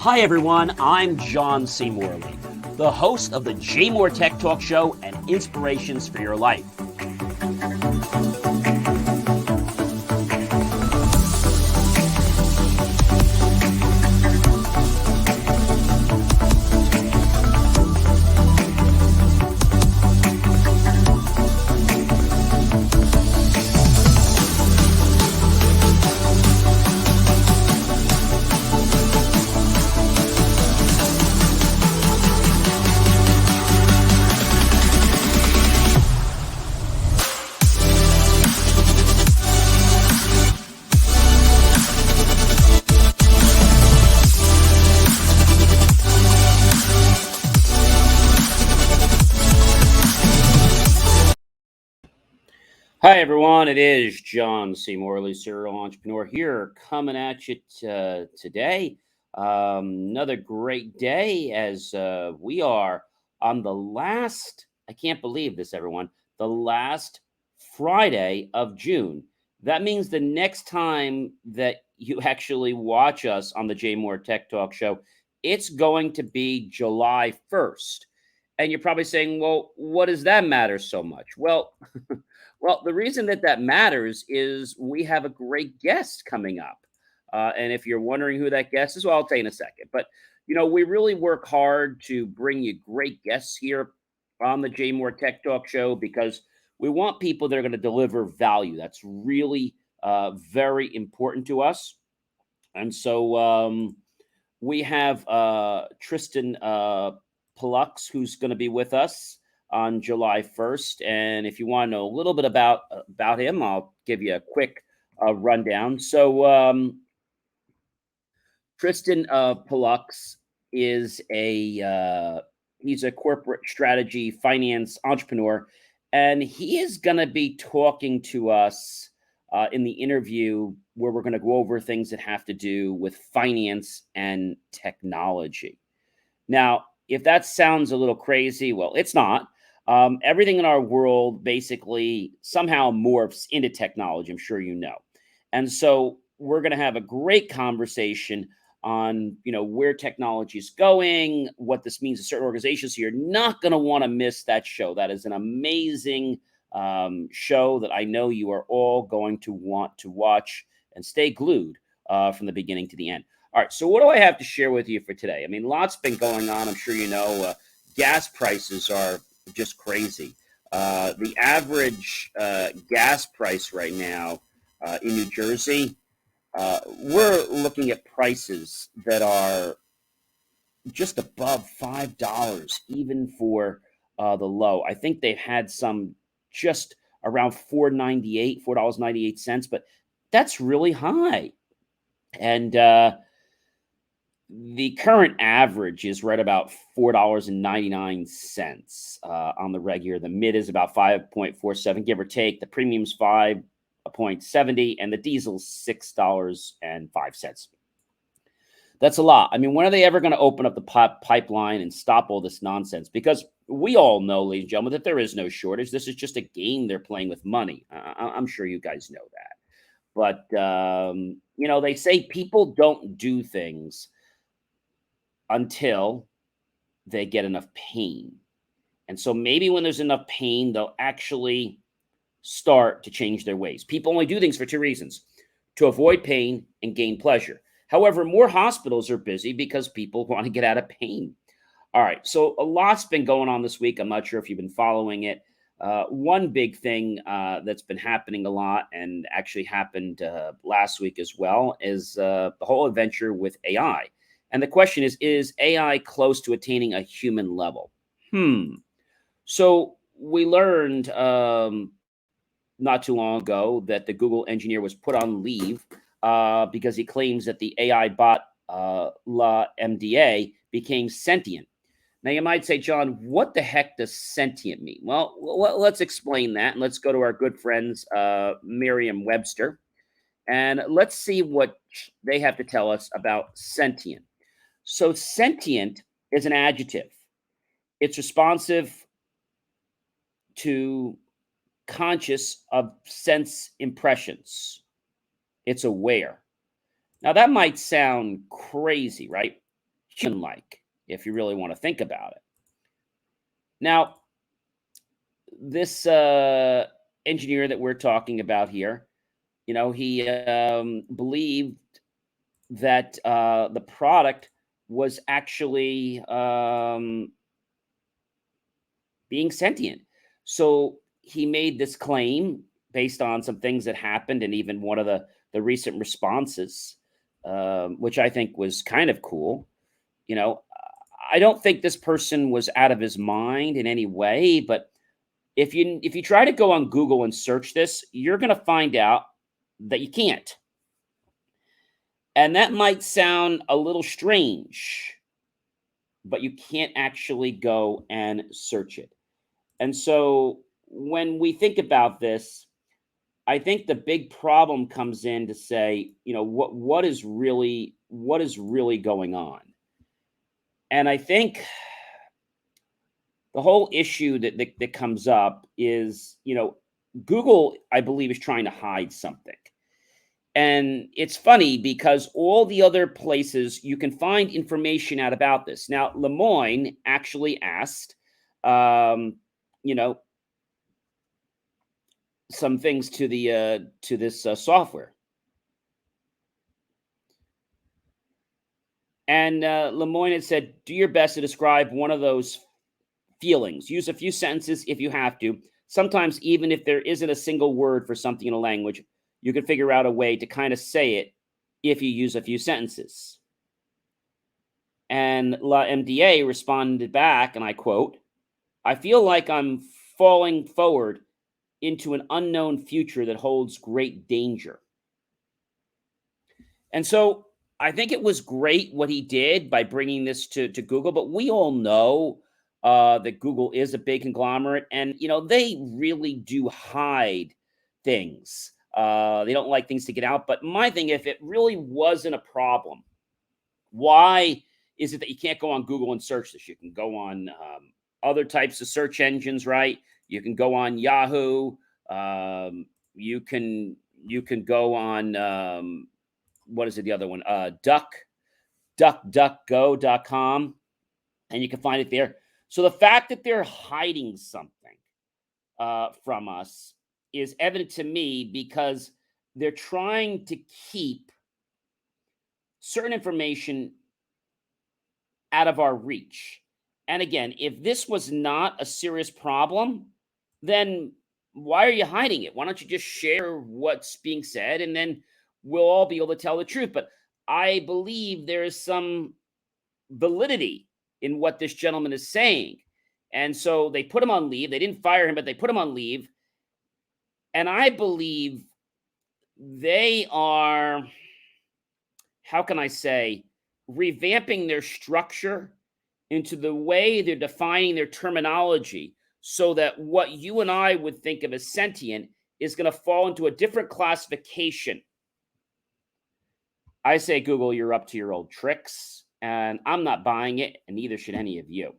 Hi, everyone. I'm John C. Morley, the host of the JMOR Tech Talk Show and Inspirations for Your Life. Hi, everyone. It is John C. Morley, serial entrepreneur, here coming at you today. Another great day as we are on the last, I can't believe this, everyone, the last Friday of June. That means the next time that you actually watch us on the JMOR Tech Talk Show, it's going to be July 1st. And you're probably saying, well, what does that matter so much? Well, the reason that that matters is we have a great guest coming up. And if you're wondering who that guest is, well, I'll tell you in a second. But, we really work hard to bring you great guests here on the JMOR Tech Talk Show because we want people that are going to deliver value. That's really very important to us. And so we have Tristan Palux, who's going to be with us on July 1st. And if you want to know a little bit about him, I'll give you a quick rundown. So Tristan Palux is he's a corporate strategy finance entrepreneur, and he is going to be talking to us in the interview where we're going to go over things that have to do with finance and technology. Now, if that sounds a little crazy, well, it's not. Everything in our world basically somehow morphs into technology, I'm sure you know. And so we're going to have a great conversation on, where technology is going, what this means to certain organizations. So you're not going to want to miss that show. That is an amazing show that I know you are all going to want to watch and stay glued from the beginning to the end. All right, so what do I have to share with you for today? I mean, lots been going on. I'm sure you know gas prices are just crazy. The average gas price right now in New Jersey, we're looking at prices that are just above $5, even for the low. I think they've had some just around $4.98, but that's really high. And the current average is right about $4.99 on the regular. The mid is about 5.47, give or take. The premium's 5.70, and the diesel's $6.05. That's a lot. I mean, when are they ever going to open up the pipeline and stop all this nonsense? Because we all know, ladies and gentlemen, that there is no shortage. This is just a game they're playing with money. I'm sure you guys know that. But, they say people don't do things until they get enough pain. And so maybe when there's enough pain, they'll actually start to change their ways. People only do things for two reasons: to avoid pain and gain pleasure. However, more hospitals are busy because people want to get out of pain. All right, so a lot's been going on this week. I'm not sure if you've been following it. One big thing that's been happening a lot, and actually happened last week as well, is the whole adventure with AI. And the question is AI close to attaining a human level? So we learned not too long ago that the Google engineer was put on leave because he claims that the AI bot La MDA became sentient. Now, you might say, John, what the heck does sentient mean? Well, let's explain that. And let's go to our good friends, Merriam-Webster, and let's see what they have to tell us about sentient. So sentient is an adjective. It's responsive to conscious of sense impressions. It's aware. Now that might sound crazy, right? human-like, if you really want to think about it. Now, this engineer that we're talking about here, he believed that the product was actually being sentient. So he made this claim based on some things that happened, and even one of the recent responses, which I think was kind of cool. You know, I don't think this person was out of his mind in any way, but if you try to go on Google and search this, you're going to find out that you can't. And that might sound a little strange, but you can't actually go and search it. And so when we think about this, I think the big problem comes in to say, what is really going on? And I think the whole issue that comes up is, Google, I believe, is trying to hide something. And it's funny because all the other places you can find information out about this. Now, Lemoyne actually asked, you know, some things to this software, and Lemoyne had said, "Do your best to describe one of those feelings. Use a few sentences if you have to. Sometimes, even if there isn't a single word for something in a language, you can figure out a way to kind of say it if you use a few sentences." And La MDA responded back, and I quote, "I feel like I'm falling forward into an unknown future that holds great danger." And so I think it was great what he did by bringing this to Google, but we all know that Google is a big conglomerate, and they really do hide things. They don't like things to get out. But my thing, if it really wasn't a problem, why is it that you can't go on Google and search this? You can go on other types of search engines, right? You can go on Yahoo. You can go on what is it? The other one, DuckDuckGo.com, and you can find it there. So the fact that they're hiding something from us is evident to me because they're trying to keep certain information out of our reach. And again, if this was not a serious problem, then why are you hiding it? Why don't you just share what's being said, and then we'll all be able to tell the truth? But I believe there is some validity in what this gentleman is saying. And so they put him on leave. They didn't fire him, but they put him on leave. And I believe they are, how can I say, revamping their structure into the way they're defining their terminology, so that what you and I would think of as sentient is going to fall into a different classification. I say, Google, you're up to your old tricks, and I'm not buying it, and neither should any of you.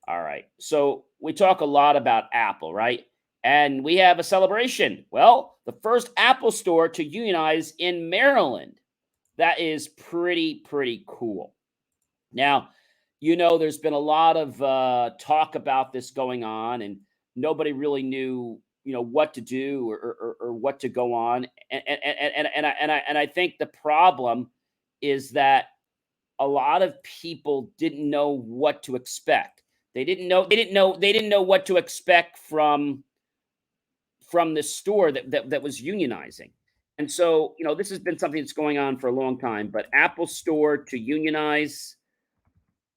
All right. So we talk a lot about Apple, right? And we have a celebration. Well, the first Apple store to unionize in Maryland. That is pretty cool. Now, there's been a lot of talk about this going on, and nobody really knew, what to do or what to go on. And I think the problem is that a lot of people didn't know what to expect. They didn't know what to expect from this store that was unionizing. And so, this has been something that's going on for a long time, but Apple Store to unionize,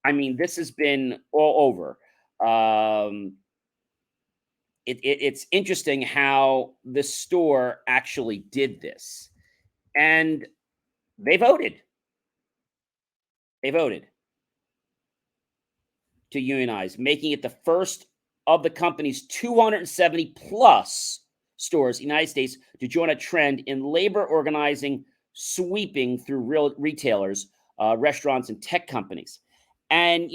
I mean, this has been all over. It's interesting how the store actually did this, and they voted. They voted to unionize, making it the first of the company's 270 plus stores in the United States to join a trend in labor organizing sweeping through real retailers, restaurants, and tech companies. And,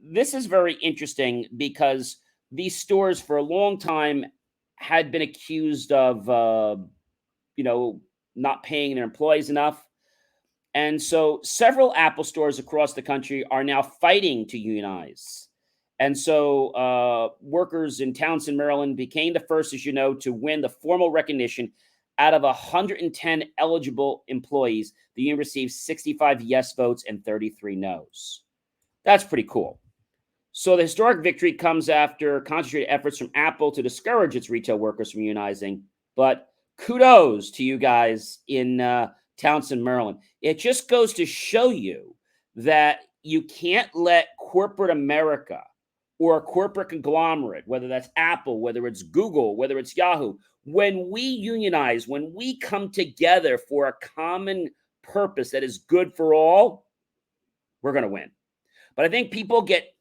this is very interesting because these stores for a long time had been accused of, not paying their employees enough. And so several Apple stores across the country are now fighting to unionize. And so workers in Townsend, Maryland became the first, as you know, to win the formal recognition. Out of 110 eligible employees, the union received 65 yes votes and 33 no's. That's pretty cool. So the historic victory comes after concentrated efforts from Apple to discourage its retail workers from unionizing. But kudos to you guys in Townsend, Maryland. It just goes to show you that you can't let corporate America or a corporate conglomerate, whether that's Apple, whether it's Google, whether it's Yahoo, when we unionize, when we come together for a common purpose that is good for all, we're going to win. But I think people get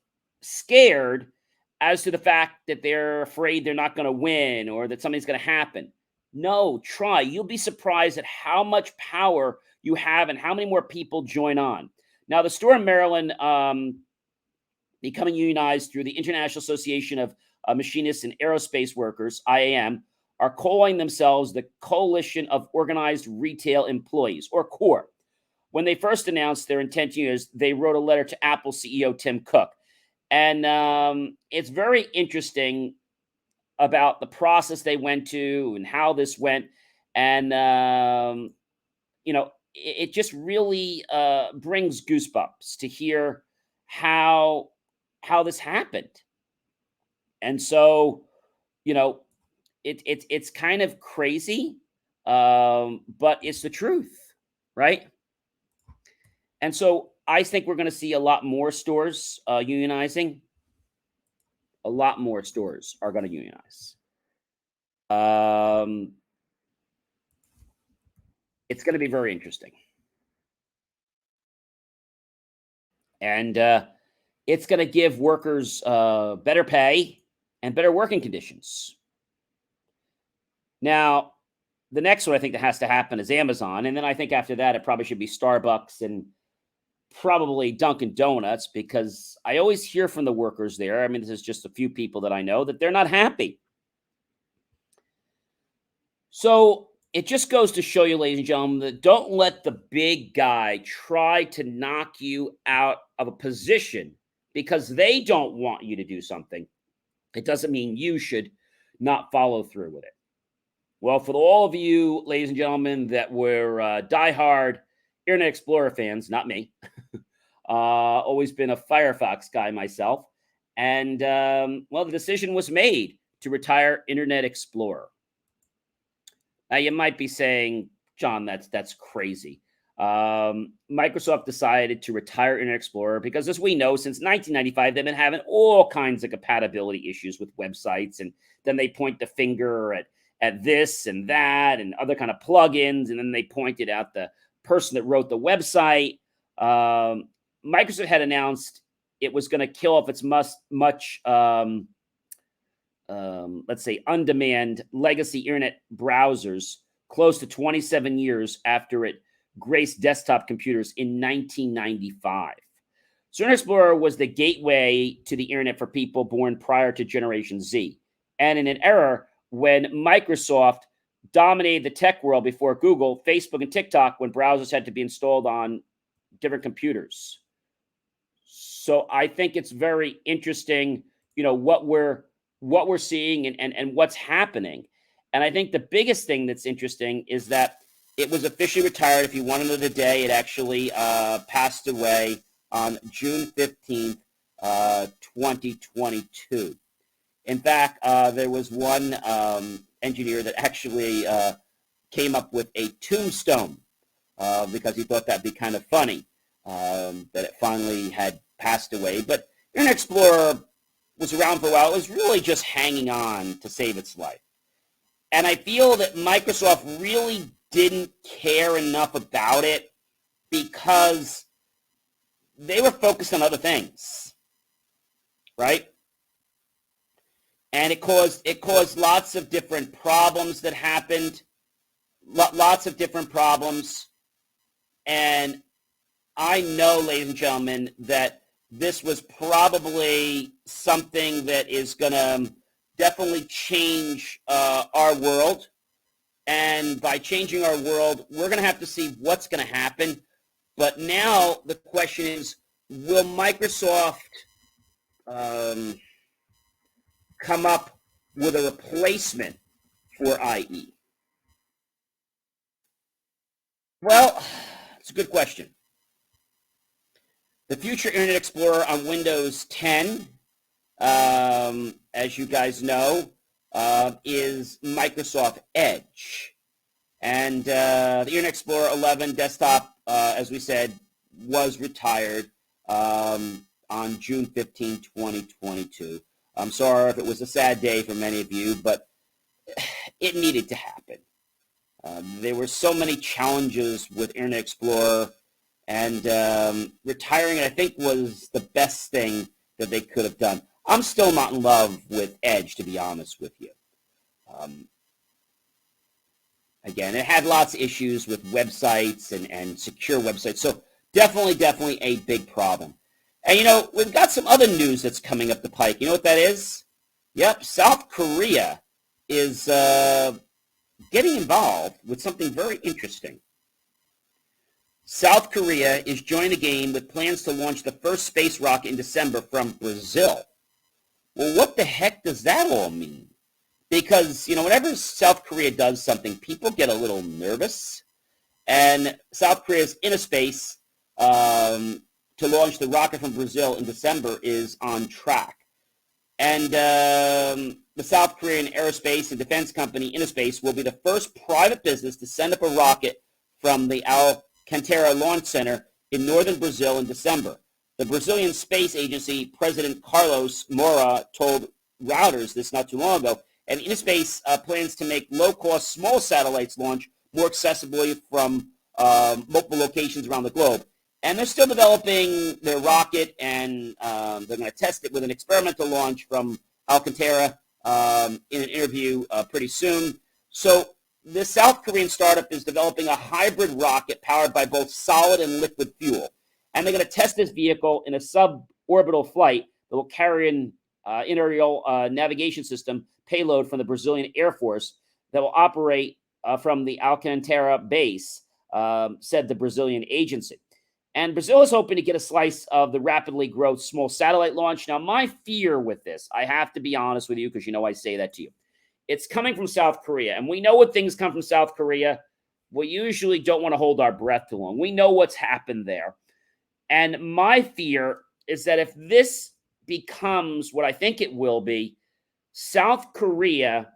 scared as to the fact that they're afraid they're not going to win or that something's going to happen. No, try. You'll be surprised at how much power you have and how many more people join on. Now, the store in Maryland becoming unionized through the International Association of Machinists and Aerospace Workers, IAM, are calling themselves the Coalition of Organized Retail Employees, or CORE. When they first announced their intent to use, they wrote a letter to Apple CEO Tim Cook. And it's very interesting about the process they went to and how this went. And, it just really brings goosebumps to hear how this happened. And so, it's kind of crazy, but it's the truth, right? And so I think we're going to see a lot more stores unionizing. A lot more stores are going to unionize. It's going to be very interesting. And it's going to give workers better pay and better working conditions. Now, the next one I think that has to happen is Amazon. And then I think after that, it probably should be Starbucks and probably Dunkin' Donuts, because I always hear from the workers there. I mean, this is just a few people that I know that they're not happy. So it just goes to show you, ladies and gentlemen, that don't let the big guy try to knock you out of a position because they don't want you to do something. It doesn't mean you should not follow through with it. Well, for all of you, ladies and gentlemen, that were diehard Internet Explorer fans, not me, always been a Firefox guy myself. And, the decision was made to retire Internet Explorer. Now, you might be saying, John, that's crazy. Microsoft decided to retire Internet Explorer because, as we know, since 1995, they've been having all kinds of compatibility issues with websites. And then they point the finger at this and that and other kind of plugins. And then they pointed out the person that wrote the website. Microsoft had announced it was going to kill off its much let's say, on-demand legacy internet browsers close to 27 years after it graced desktop computers in 1995. So Internet Explorer was the gateway to the internet for people born prior to Generation Z. And in an era when Microsoft dominated the tech world before Google, Facebook, and TikTok, when browsers had to be installed on different computers. So I think it's very interesting, what we're seeing and what's happening. And I think the biggest thing that's interesting is that it was officially retired. If you want to know the day, it actually passed away on June 15th, 2022. In fact, there was one engineer that actually came up with a tombstone because he thought that'd be kind of funny that it finally had passed away. But Internet Explorer was around for a while. It was really just hanging on to save its life. And I feel that Microsoft really didn't care enough about it because they were focused on other things, right? And it caused lots of different problems that happened, lots of different problems. And I know, ladies and gentlemen, that this was probably something that is going to definitely change our world. And by changing our world, we're going to have to see what's going to happen. But now the question is, will Microsoft um, come up with a replacement for IE? Well, it's a good question. The future Internet Explorer on Windows 10, as you guys know, is Microsoft Edge. And the Internet Explorer 11 desktop, as we said, was retired on June 15, 2022. I'm sorry if it was a sad day for many of you, but it needed to happen. There were so many challenges with Internet Explorer, and retiring it, I think, was the best thing that they could have done. I'm still not in love with Edge, to be honest with you. Again, it had lots of issues with websites and secure websites, so definitely a big problem. And, we've got some other news that's coming up the pike. You know what that is? Yep, South Korea is getting involved with something very interesting. South Korea is joining the game with plans to launch the first space rocket in December from Brazil. Well, what the heck does that all mean? Because, whenever South Korea does something, people get a little nervous. And South Korea's inner space to launch the rocket from Brazil in December is on track. And the South Korean aerospace and defense company Innospace will be the first private business to send up a rocket from the Alcantara Launch Center in northern Brazil in December. The Brazilian Space Agency President Carlos Moura told Reuters this not too long ago, and Innospace plans to make low-cost small satellites launch more accessibly from multiple locations around the globe. And they're still developing their rocket, and they're going to test it with an experimental launch from Alcantara in an interview pretty soon. So this South Korean startup is developing a hybrid rocket powered by both solid and liquid fuel. And they're going to test this vehicle in a suborbital flight that will carry an aerial navigation system payload from the Brazilian Air Force that will operate from the Alcantara base, said the Brazilian agency. And Brazil is hoping to get a slice of the rapidly growing small satellite launch. Now, my fear with this, I have to be honest with you, because I say that to you. It's coming from South Korea. And we know when things come from South Korea, we usually don't want to hold our breath too long. We know what's happened there. And my fear is that if this becomes what I think it will be, South Korea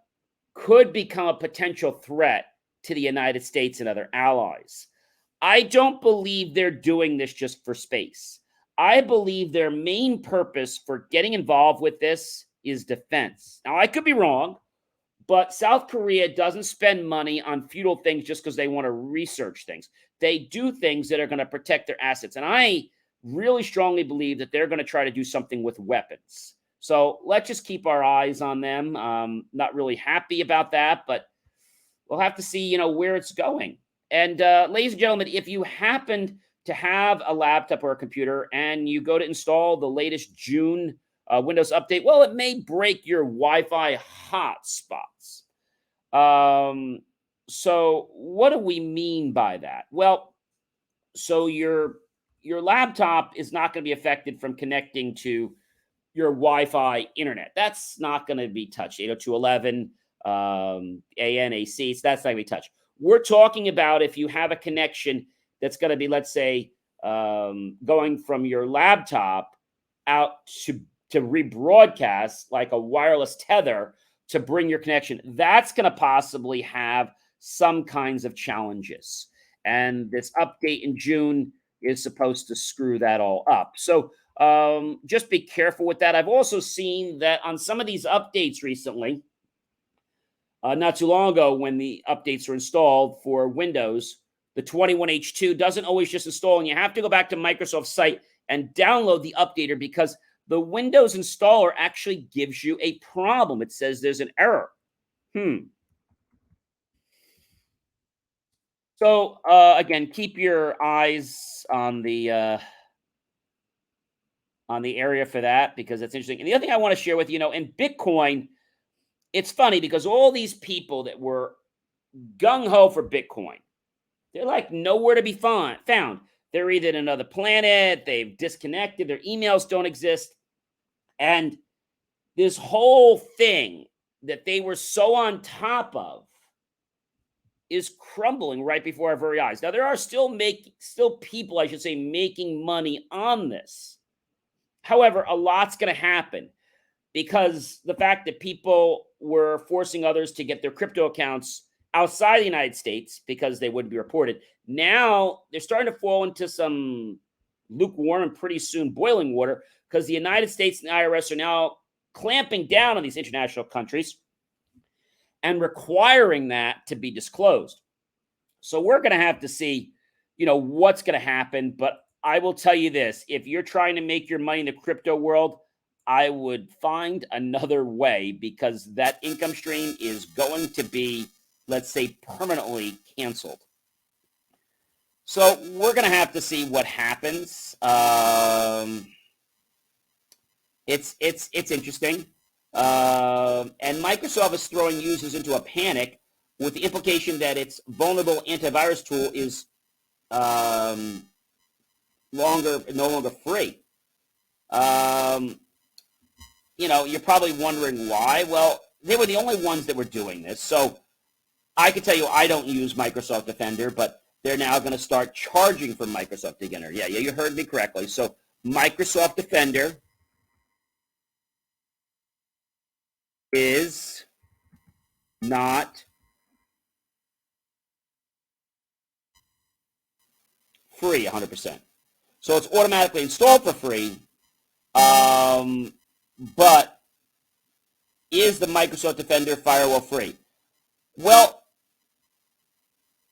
could become a potential threat to the United States and other allies. I don't believe they're doing this just for space. I believe their main purpose for getting involved with this is defense. Now, I could be wrong, but South Korea doesn't spend money on futile things just because they want to research things. They do things that are going to protect their assets. And I really strongly believe that they're going to try to do something with weapons. So let's just keep our eyes on them. Not really happy about that, but we'll have to see, where it's going. And ladies and gentlemen, if you happen to have a laptop or a computer and you go to install the latest June Windows update, well, it may break your Wi-Fi hotspots. So what do we mean by that? Well, so your laptop is not going to be affected from connecting to your Wi-Fi internet. That's not going to be touched. 802.11, AN, AC, so that's not going to be touched. We're talking about if you have a connection that's going to be, let's say, going from your laptop out to rebroadcast like a wireless tether to bring your connection. That's going to possibly have some kinds of challenges. And this update in June is supposed to screw that all up. So just be careful with that. I've also seen that on some of these updates recently, not too long ago when the updates were installed for Windows, the 21H2 doesn't always just install, and you have to go back to Microsoft's site and download the updater because the Windows installer actually gives you a problem. It says there's an error. So, again, keep your eyes on the area for that because it's interesting. And the other thing I want to share with you, in Bitcoin, it's funny because all these people that were gung-ho for Bitcoin, they're like nowhere to be found. They're either in another planet, they've disconnected, their emails don't exist. And this whole thing that they were so on top of is crumbling right before our very eyes. Now there are still people, I should say, making money on this. However, a lot's going to happen because the fact that people were forcing others to get their crypto accounts outside the United States because they wouldn't be reported. Now they're starting to fall into some lukewarm and pretty soon boiling water because the United States and the IRS are now clamping down on these international countries and requiring that to be disclosed. So we're going to have to see, what's going to happen. But I will tell you this, if you're trying to make your money in the crypto world, I would find another way because that income stream is going to be, let's say, permanently canceled. So we're going to have to see what happens. It's interesting. And Microsoft is throwing users into a panic with the implication that its vulnerable antivirus tool is no longer free. You're probably wondering why. Well, they were the only ones that were doing this. So I can tell you I don't use Microsoft Defender, but they're now going to start charging for Microsoft Defender. Yeah, you heard me correctly. So Microsoft Defender is not free 100%. So it's automatically installed for free. But is the Microsoft Defender firewall free? Well,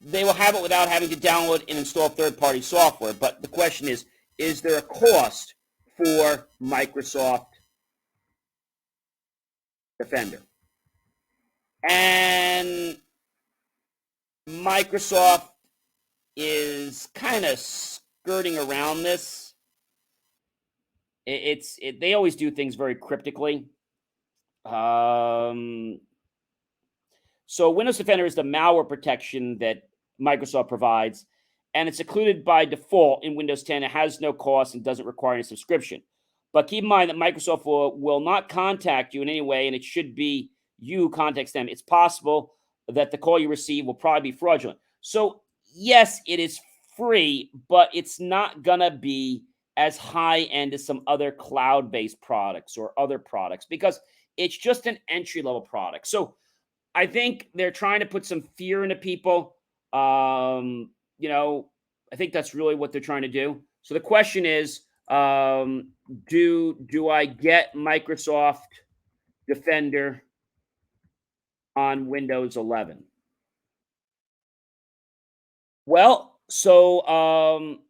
they will have it without having to download and install third-party software. But the question is there a cost for Microsoft Defender? And Microsoft is kind of skirting around this. They always do things very cryptically. So Windows Defender is the malware protection that Microsoft provides, and it's included by default in Windows 10. It has no cost and doesn't require any subscription. But keep in mind that Microsoft will not contact you in any way, and it should be you who contacts them. It's possible that the call you receive will probably be fraudulent. So yes, it is free, but it's not going to be as high end as some other cloud-based products or other products because it's just an entry-level product. So I think they're trying to put some fear into people. I think that's really what they're trying to do. So the question is, do I get Microsoft Defender on Windows 11? Well, so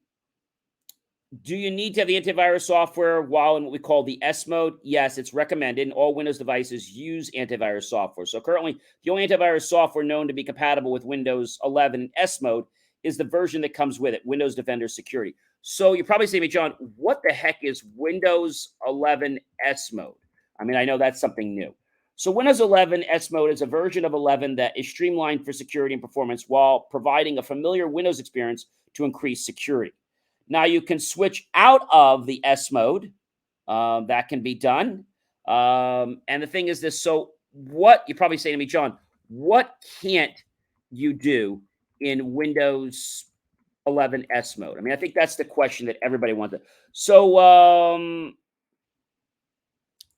do you need to have the antivirus software while in what we call the S mode? Yes, it's recommended. All Windows devices use antivirus software. So currently, the only antivirus software known to be compatible with Windows 11 in S mode is the version that comes with it, Windows Defender Security. So you're probably saying to me, John, what the heck is Windows 11 S mode? I mean, I know that's something new. So Windows 11 S mode is a version of 11 that is streamlined for security and performance while providing a familiar Windows experience to increase security. Now you can switch out of the S mode. That can be done. And the thing is this. So what you're probably saying to me, John, what can't you do in Windows 11 S mode? I mean, I think that's the question that everybody wants. So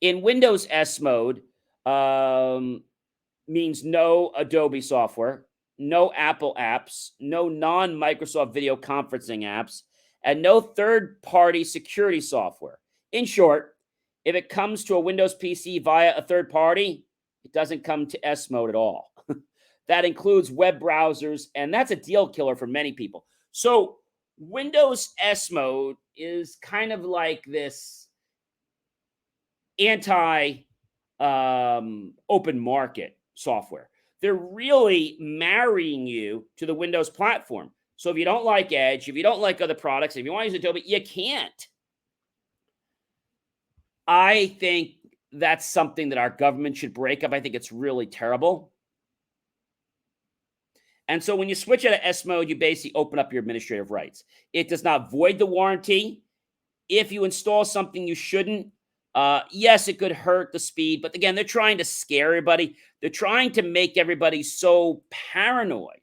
in Windows S mode means no Adobe software, no Apple apps, no non-Microsoft video conferencing apps, and no third-party security software. In short, if it comes to a Windows PC via a third party, it doesn't come to S mode at all. That includes web browsers, and that's a deal killer for many people. So Windows S mode is kind of like this open market software. They're really marrying you to the Windows platform. So if you don't like Edge, if you don't like other products, if you want to use Adobe, you can't. I think that's something that our government should break up. I think it's really terrible. And so when you switch out of S mode, you basically open up your administrative rights. It does not void the warranty. If you install something you shouldn't, yes, it could hurt the speed. But again, they're trying to scare everybody. They're trying to make everybody so paranoid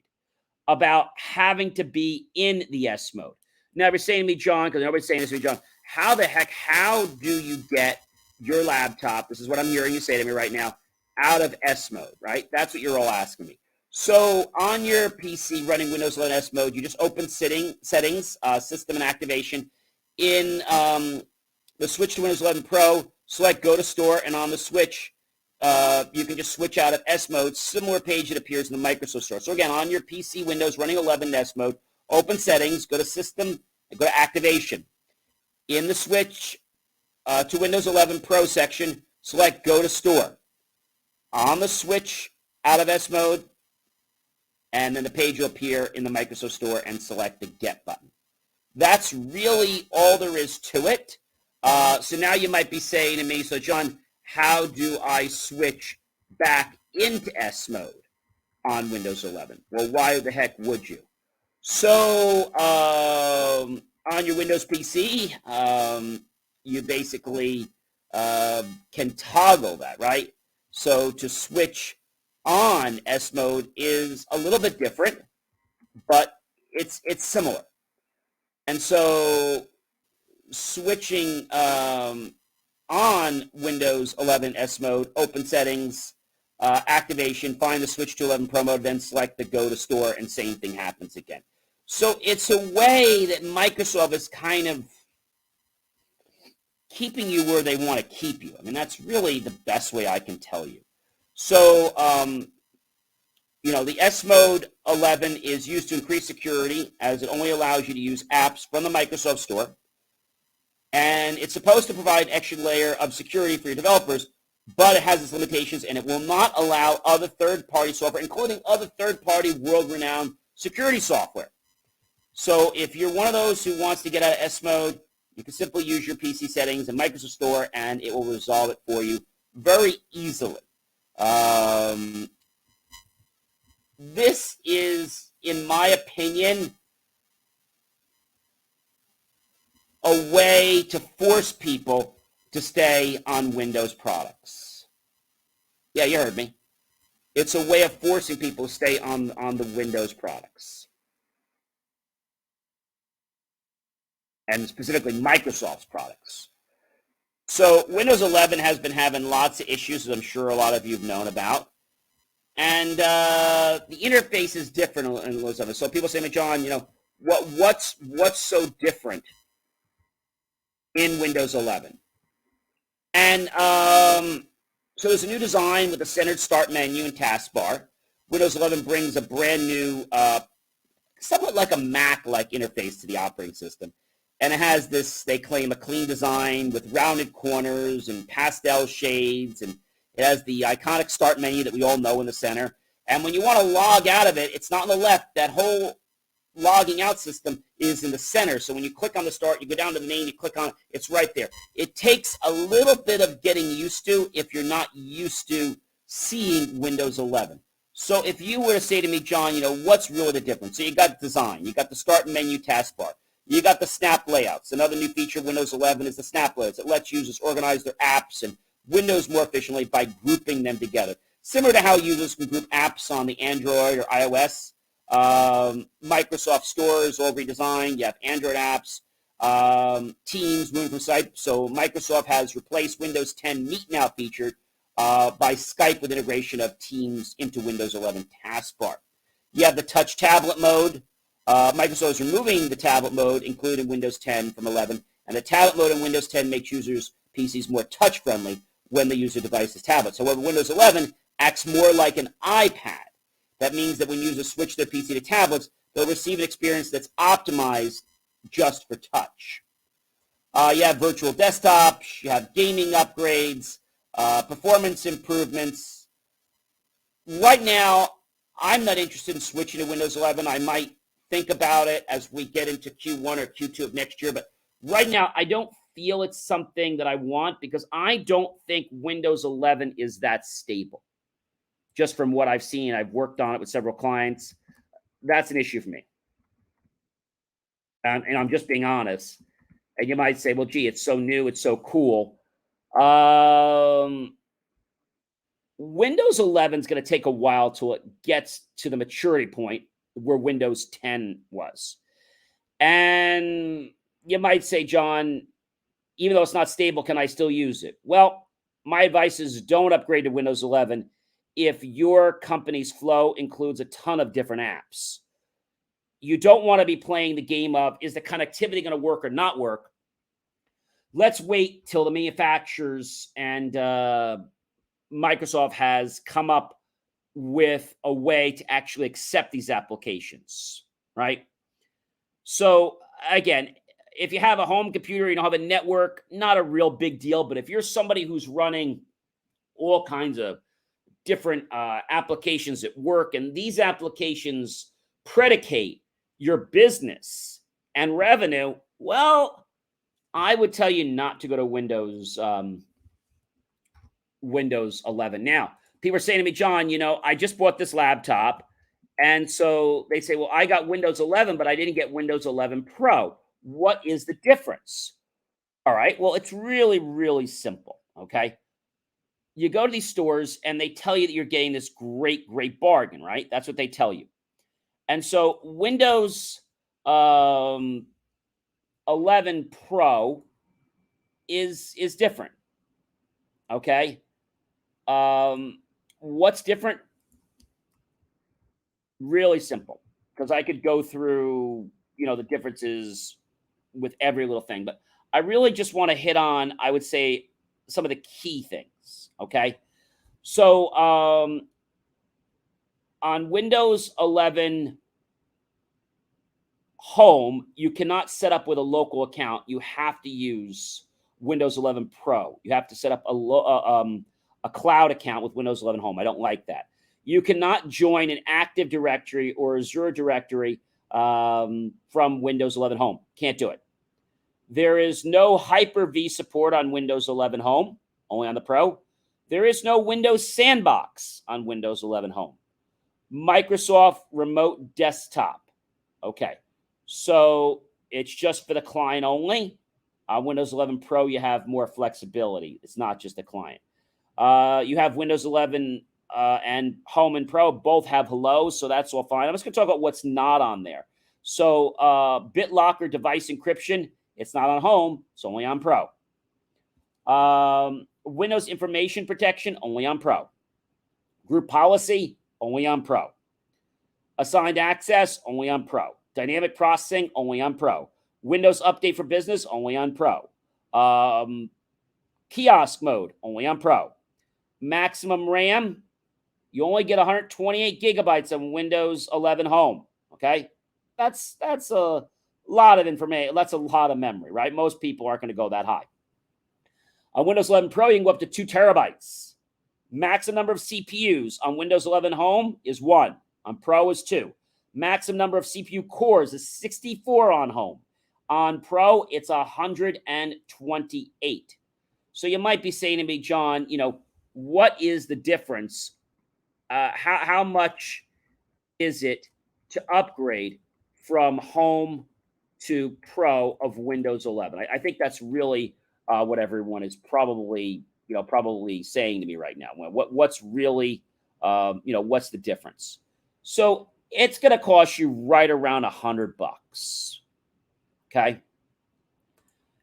about having to be in the S mode. Now, you're saying to me, John, because nobody's saying this to me, John, how the heck, how do you get your laptop, this is what I'm hearing you say to me right now, out of S mode, right? That's what you're all asking me. So on your PC running Windows 11 S mode, you just open settings, system and activation. In the switch to Windows 11 Pro, select Go to Store, and on the switch, you can just switch out of S mode. Similar page that appears in the Microsoft Store. So again, on your PC Windows running 11 S mode, open settings, go to System, and go to Activation. In the switch to Windows 11 Pro section, select Go to Store. On the switch out of S mode, and then the page will appear in the Microsoft Store, and select the Get button. That's really all there is to it. So now you might be saying to me, so John, how do I switch back into S mode on Windows 11? Well, why the heck would you? So on your Windows PC, you basically can toggle that, right? So to switch on S mode is a little bit different, but it's similar. And so switching on Windows 11 S mode, open settings, activation, find the switch to 11 Pro mode, then select the Go to Store, and same thing happens again. So it's a way that Microsoft is kind of keeping you where they want to keep you. I mean, that's really the best way I can tell you. So, the S Mode 11 is used to increase security, as it only allows you to use apps from the Microsoft Store. And it's supposed to provide an extra layer of security for your developers, but it has its limitations, and it will not allow other third-party software, including other third-party world-renowned security software. So if you're one of those who wants to get out of S Mode, you can simply use your PC settings in Microsoft Store, and it will resolve it for you very easily. This is, in my opinion, a way to force people to stay on Windows products. Yeah, you heard me. It's a way of forcing people to stay on the Windows products. And specifically Microsoft's products. So Windows 11 has been having lots of issues, as I'm sure a lot of you have known about. And the interface is different in Windows 11. So people say to me, John, what's so different in Windows 11? And so there's a new design with a centered start menu and taskbar. Windows 11 brings a brand new, somewhat like a Mac-like interface to the operating system. And it has this, they claim, a clean design with rounded corners and pastel shades, and it has the iconic start menu that we all know in the center. And when you want to log out of it, it's not on the left. That whole logging out system is in the center. So when you click on the start, you go down to the main, you click on it, it's right there. It takes a little bit of getting used to if you're not used to seeing Windows 11. So if you were to say to me, John, what's really the difference? So you got design, you got the start menu taskbar. You got the snap layouts. Another new feature of Windows 11 is the snap layouts. It lets users organize their apps and windows more efficiently by grouping them together. Similar to how users can group apps on the Android or iOS. Microsoft Store is all redesigned. You have Android apps, Teams moving from Skype. So Microsoft has replaced Windows 10 Meet Now feature by Skype with integration of Teams into Windows 11 taskbar. You have the touch tablet mode. Microsoft is removing the tablet mode included in Windows 10 from 11, and the tablet mode in Windows 10 makes users' PCs more touch-friendly when they use their device's tablets. However, Windows 11 acts more like an iPad. That means that when users switch their PC to tablets, they'll receive an experience that's optimized just for touch. You have virtual desktops, you have gaming upgrades, performance improvements. Right now, I'm not interested in switching to Windows 11. I might think about it as we get into Q1 or Q2 of next year. But right now, I don't feel it's something that I want because I don't think Windows 11 is that stable. Just from what I've seen, I've worked on it with several clients. That's an issue for me. And I'm just being honest. And you might say, well, gee, it's so new, it's so cool. Um, Windows 11 is going to take a while till it gets to the maturity point where Windows 10 was. And you might say, John, even though it's not stable, can I still use it? Well, my advice is don't upgrade to Windows 11 if your company's flow includes a ton of different apps. You don't want to be playing the game of, is the connectivity going to work or not work? Let's wait till the manufacturers and Microsoft has come up with a way to actually accept these applications, right? So again, if you have a home computer, you don't have a network, not a real big deal. But if you're somebody who's running all kinds of different applications at work, and these applications predicate your business and revenue, well, I would tell you not to go to Windows 11. Now, people are saying to me, John, I just bought this laptop. And so they say, well, I got Windows 11, but I didn't get Windows 11 Pro. What is the difference? All right. Well, it's really, really simple. Okay. You go to these stores and they tell you that you're getting this great, great bargain, right? That's what they tell you. And so Windows 11 Pro is different. Okay. What's different? Really simple, because I could go through, the differences with every little thing, but I really just want to hit on, I would say, some of the key things. Okay. So, on Windows 11 Home, you cannot set up with a local account. You have to use Windows 11 Pro. You have to set up a cloud account with Windows 11 Home. I don't like that. You cannot join an Active Directory or Azure Directory from Windows 11 Home. Can't do it. There is no Hyper-V support on Windows 11 Home, only on the Pro. There is no Windows Sandbox on Windows 11 Home. Microsoft Remote Desktop. Okay, so it's just for the client only. On Windows 11 Pro, you have more flexibility. It's not just a client. You have Windows 11 and Home and Pro both have hello, so that's all fine. I'm just going to talk about what's not on there. So BitLocker device encryption, it's not on Home, it's only on Pro. Windows information protection, only on Pro. Group policy, only on Pro. Assigned access, only on Pro. Dynamic processing, only on Pro. Windows Update for Business, only on Pro. Kiosk mode, only on Pro. Maximum RAM, you only get 128 gigabytes on Windows 11 Home. Okay, that's a lot of information. That's a lot of memory, right? Most people aren't going to go that high. On Windows 11 Pro, you can go up to 2 terabytes. Maximum number of CPUs on Windows 11 Home is 1. On Pro is 2. Maximum number of CPU cores is 64 on Home. On Pro, it's 128. So you might be saying to me, John, what is the difference? How much is it to upgrade from Home to Pro of Windows 11? I think that's really what everyone is probably saying to me right now. What's really, what's the difference? So it's going to cost you right around $100, okay,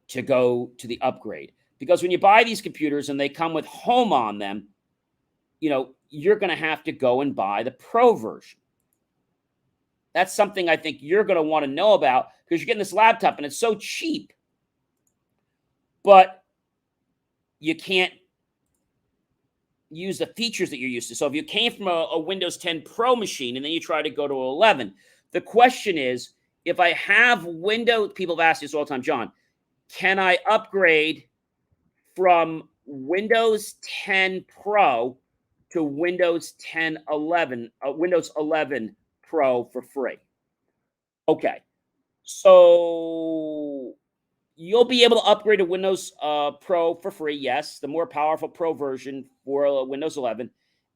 to go to the upgrade. Because when you buy these computers and they come with Home on them, you're going to have to go and buy the Pro version. That's something I think you're going to want to know about, because you're getting this laptop and it's so cheap, but you can't use the features that you're used to. So if you came from a Windows 10 Pro machine and then you try to go to 11, the question is, if I have Windows, people have asked this all the time, John, can I upgrade from Windows 10 Pro to Windows 10 11, Windows 11 Pro for free? Okay, so you'll be able to upgrade to Windows Pro for free. Yes, the more powerful Pro version for Windows 11,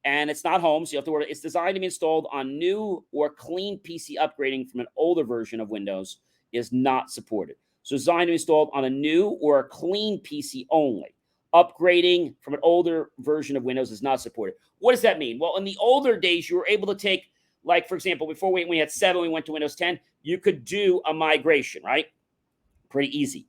and it's not home, so you have to order. It's designed to be installed on new or clean PC. Upgrading from an older version of Windows is not supported. So designed to be installed on a new or a clean PC only. Upgrading from an older version of Windows is not supported. What does that mean? Well, in the older days, you were able to take, like, for example, before we had 7, we went to Windows 10, you could do a migration, right? Pretty easy.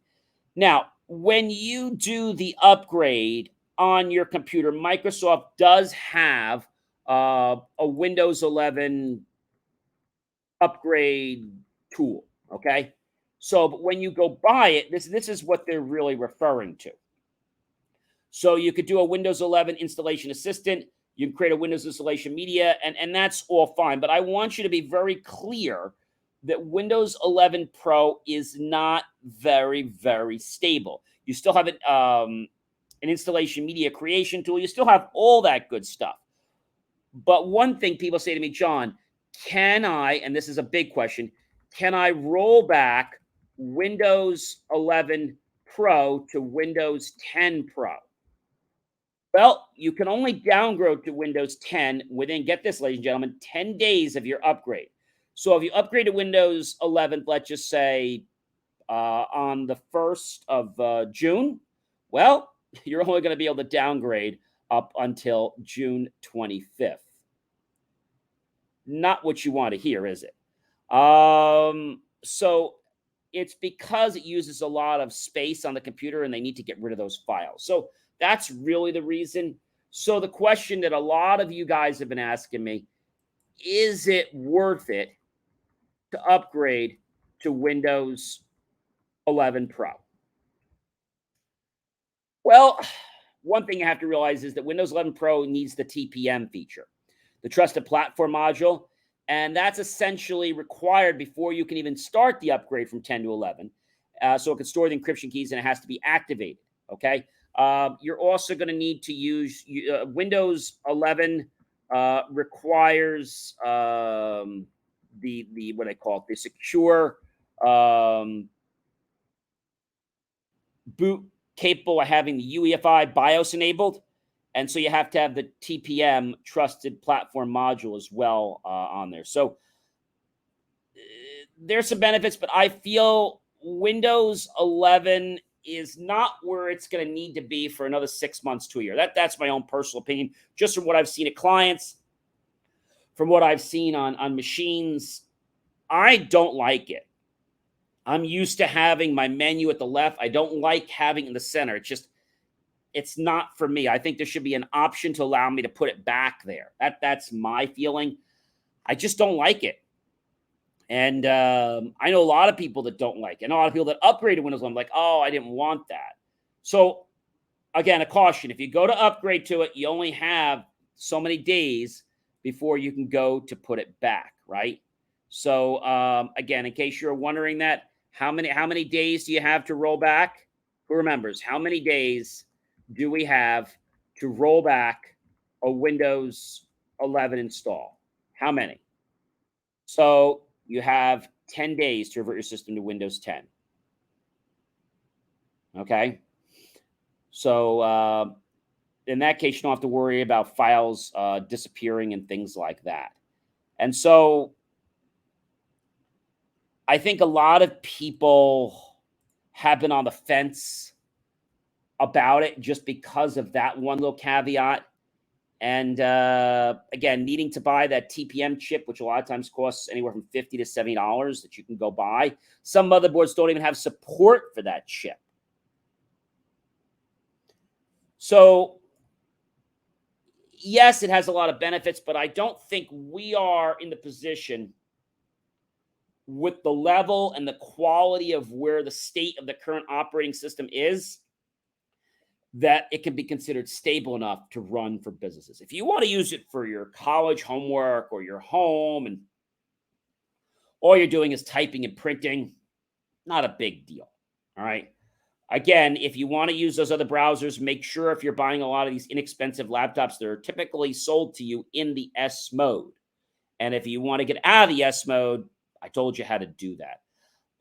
Now, when you do the upgrade on your computer, Microsoft does have a Windows 11 upgrade tool, okay? So, but when you go buy it, this is what they're really referring to. So you could do a Windows 11 installation assistant. You can create a Windows installation media, and that's all fine. But I want you to be very clear that Windows 11 Pro is not very, very stable. You still have an installation media creation tool. You still have all that good stuff. But one thing people say to me, John, can I, and this is a big question, can I roll back Windows 11 Pro to Windows 10 Pro? Well, you can only downgrade to Windows 10 within, get this, ladies and gentlemen, 10 days of your upgrade. So if you upgrade to Windows 11, let's just say on the 1st of June, well, you're only going to be able to downgrade up until June 25th. Not what you want to hear, is it? So it's because it uses a lot of space on the computer and they need to get rid of those files. So that's really the reason. So the question that a lot of you guys have been asking me, is it worth it to upgrade to Windows 11 Pro? Well, one thing you have to realize is that Windows 11 Pro needs the TPM feature, the Trusted Platform module, and that's essentially required before you can even start the upgrade from 10 to 11. So it can store the encryption keys and it has to be activated, okay? You're also going to need to use Windows 11 requires the what I call it, the secure boot capable of having the UEFI BIOS enabled. And so you have to have the TPM Trusted Platform module as well on there. So there's some benefits, but I feel Windows 11 is not where it's going to need to be for another 6 months to a year. That's my own personal opinion, just from what I've seen at clients, from what I've seen on machines. I don't like it. I'm used to having my menu at the left. I don't like having it in the center. It's not for me. I think there should be an option to allow me to put it back there. That's my feeling. I just don't like it. And I know a lot of people that don't like it. And a lot of people that upgraded Windows 11, like, oh, I didn't want that. So, again, a caution. If you go to upgrade to it, you only have so many days before you can go to put it back, right? So, again, in case you're wondering that, how many days do you have to roll back? Who remembers? How many days do we have to roll back a Windows 11 install? How many? So you have 10 days to revert your system to Windows 10. Okay? So in that case, you don't have to worry about files disappearing and things like that. And so I think a lot of people have been on the fence about it just because of that one little caveat. And again, needing to buy that TPM chip, which a lot of times costs anywhere from $50 to $70 that you can go buy. Some motherboards don't even have support for that chip. So, yes, it has a lot of benefits, but I don't think we are in the position with the level and the quality of where the state of the current operating system is that it can be considered stable enough to run for businesses. If you want to use it for your college homework or your home and all you're doing is typing and printing, not a big deal. All right. Again, if you want to use those other browsers, make sure if you're buying a lot of these inexpensive laptops, they're typically sold to you in the S mode. And if you want to get out of the S mode, I told you how to do that.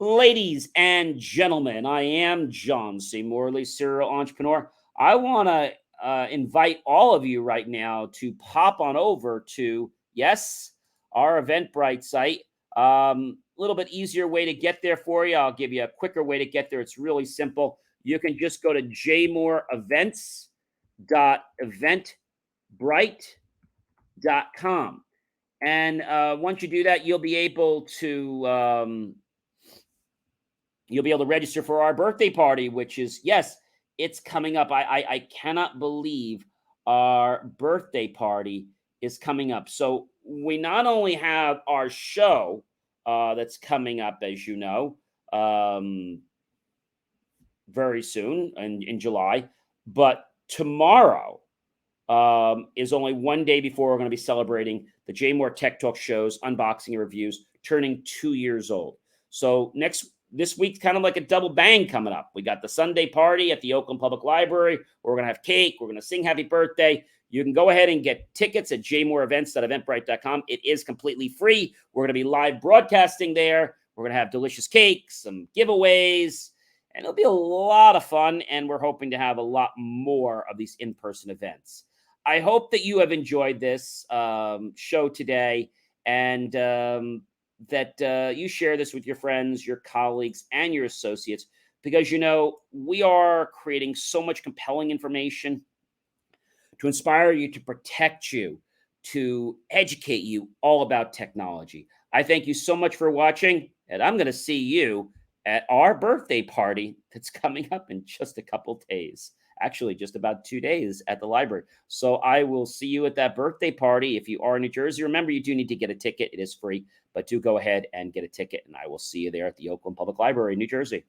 Ladies and gentlemen, I am John C. Morley, serial entrepreneur. I want to invite all of you right now to pop on over to, yes, our Eventbrite site. A little bit easier way to get there for you. I'll give you a quicker way to get there. It's really simple. You can just go to jmorevents.eventbrite.com. And once you do that, you'll be able to register for our birthday party, which is, yes, it's coming up. I cannot believe our birthday party is coming up. So we not only have our show that's coming up, as you know, very soon in July, but tomorrow is only one day before we're going to be celebrating the JMOR Tech Talk shows, unboxing and reviews, turning 2 years old. So this week's kind of like a double bang coming up. We got the Sunday party at the Oakland Public Library. We're going to have cake. We're going to sing happy birthday. You can go ahead and get tickets at jmorevents.eventbrite.com. It is completely free. We're going to be live broadcasting there. We're going to have delicious cakes, some giveaways, and it'll be a lot of fun. And we're hoping to have a lot more of these in-person events. I hope that you have enjoyed this show today, and that you share this with your friends, your colleagues, and your associates, because, we are creating so much compelling information to inspire you, to protect you, to educate you all about technology. I thank you so much for watching, and I'm going to see you at our birthday party that's coming up in just a couple days. Actually, just about 2 days at the library. So I will see you at that birthday party. If you are in New Jersey, remember, you do need to get a ticket. It is free, but do go ahead and get a ticket, and I will see you there at the Oakland Public Library in New Jersey.